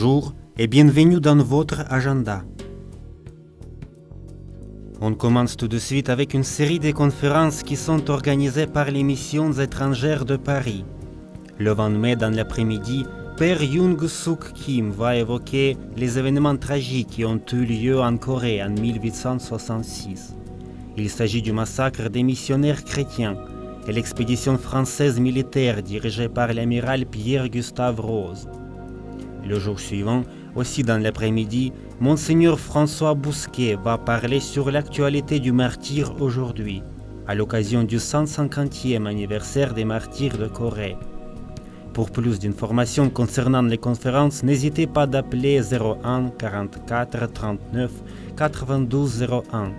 Bonjour et bienvenue dans votre agenda. On commence tout de suite avec une série de conférences qui sont organisées par les missions étrangères de Paris. Le 20 mai dans l'après-midi, Père Young-Suk Kim va évoquer les événements tragiques qui ont eu lieu en Corée en 1866. Il s'agit du massacre des missionnaires chrétiens et l'expédition française militaire dirigée par l'amiral Pierre-Gustave Rose. Le jour suivant, aussi dans l'après-midi, Monseigneur François Bousquet va parler sur l'actualité du martyr aujourd'hui, à l'occasion du 150e anniversaire des martyrs de Corée. Pour plus d'informations concernant les conférences, n'hésitez pas d'appeler 01 44 39 92 01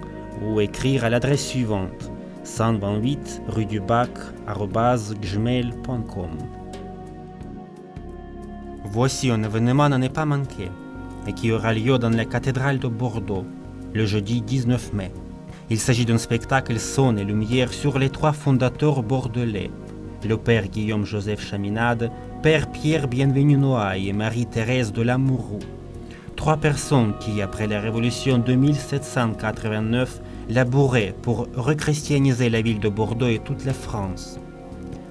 ou écrire à l'adresse suivante 128 rue du Bac @gmail.com. Voici un événement à ne pas manquer et qui aura lieu dans la cathédrale de Bordeaux le jeudi 19 mai. Il s'agit d'un spectacle son et lumière sur les trois fondateurs bordelais, le père Guillaume-Joseph Chaminade, père Pierre Bienvenu Noailles et Marie-Thérèse de Lamourou. Trois personnes qui, après la révolution de 1789, labouraient pour rechristianiser la ville de Bordeaux et toute la France.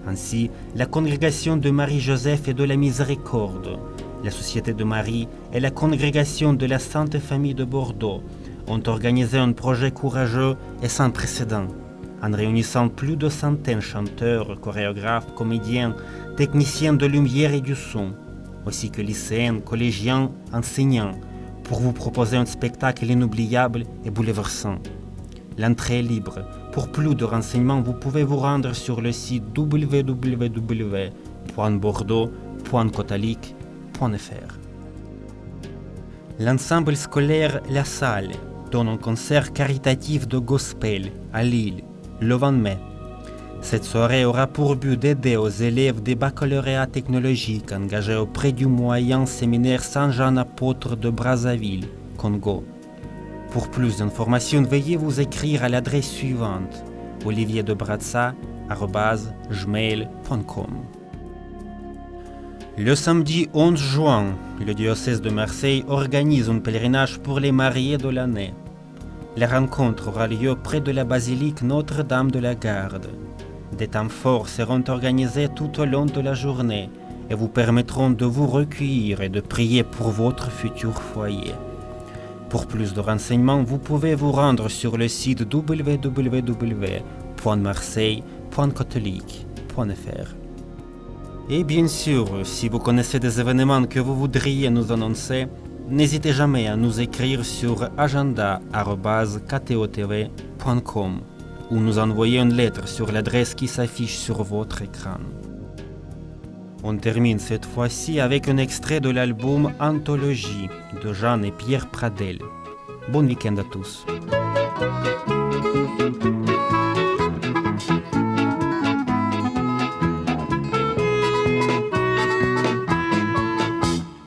Ainsi, la congrégation de Marie-Joseph et de la Miséricorde, la Société de Marie et la congrégation de la Sainte Famille de Bordeaux ont organisé un projet courageux et sans précédent, en réunissant plus de centaines de chanteurs, chorégraphes, comédiens, techniciens de lumière et du son, ainsi que lycéens, collégiens, enseignants, pour vous proposer un spectacle inoubliable et bouleversant. L'entrée est libre. Pour plus de renseignements, vous pouvez vous rendre sur le site www.bordeaux.cotalic.fr. L'ensemble scolaire La Salle donne un concert caritatif de gospel à Lille le 20 mai. Cette soirée aura pour but d'aider aux élèves des baccalauréats technologiques engagés auprès du moyen séminaire Saint-Jean-Apôtre de Brazzaville, Congo. Pour plus d'informations, veuillez vous écrire à l'adresse suivante olivierdebraza@gmail.com. Le samedi 11 juin, le diocèse de Marseille organise un pèlerinage pour les mariés de l'année. La rencontre aura lieu près de la basilique Notre-Dame de la Garde. Des temps forts seront organisés tout au long de la journée et vous permettront de vous recueillir et de prier pour votre futur foyer. Pour plus de renseignements, vous pouvez vous rendre sur le site www.marseille.cotalic.fr. Et bien sûr, si vous connaissez des événements que vous voudriez nous annoncer, n'hésitez jamais à nous écrire sur agenda@ktotv.com ou nous envoyer une lettre sur l'adresse qui s'affiche sur votre écran. On termine cette fois-ci avec un extrait de l'album Anthologie de Jeanne et Pierre Pradel. Bon week-end à tous.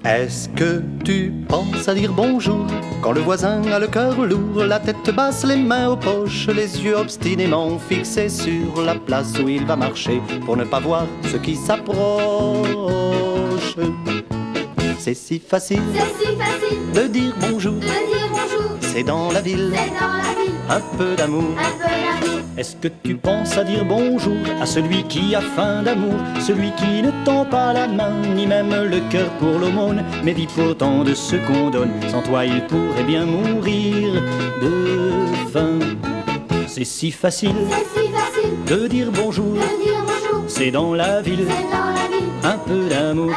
Est-ce que tu penses à dire bonjour quand le voisin a le cœur lourd, la tête basse, les mains aux poches, les yeux obstinément fixés sur la place où il va marcher pour ne pas voir ce qui s'approche? C'est si facile, de dire bonjour, c'est dans la ville, un peu d'amour. Est-ce que tu penses à dire bonjour à celui qui a faim d'amour, celui qui ne tend pas la main, ni même le cœur pour l'aumône, mais vit pourtant de ce qu'on donne, sans toi il pourrait bien mourir de faim. C'est si facile, de dire bonjour, c'est dans la ville, un peu d'amour.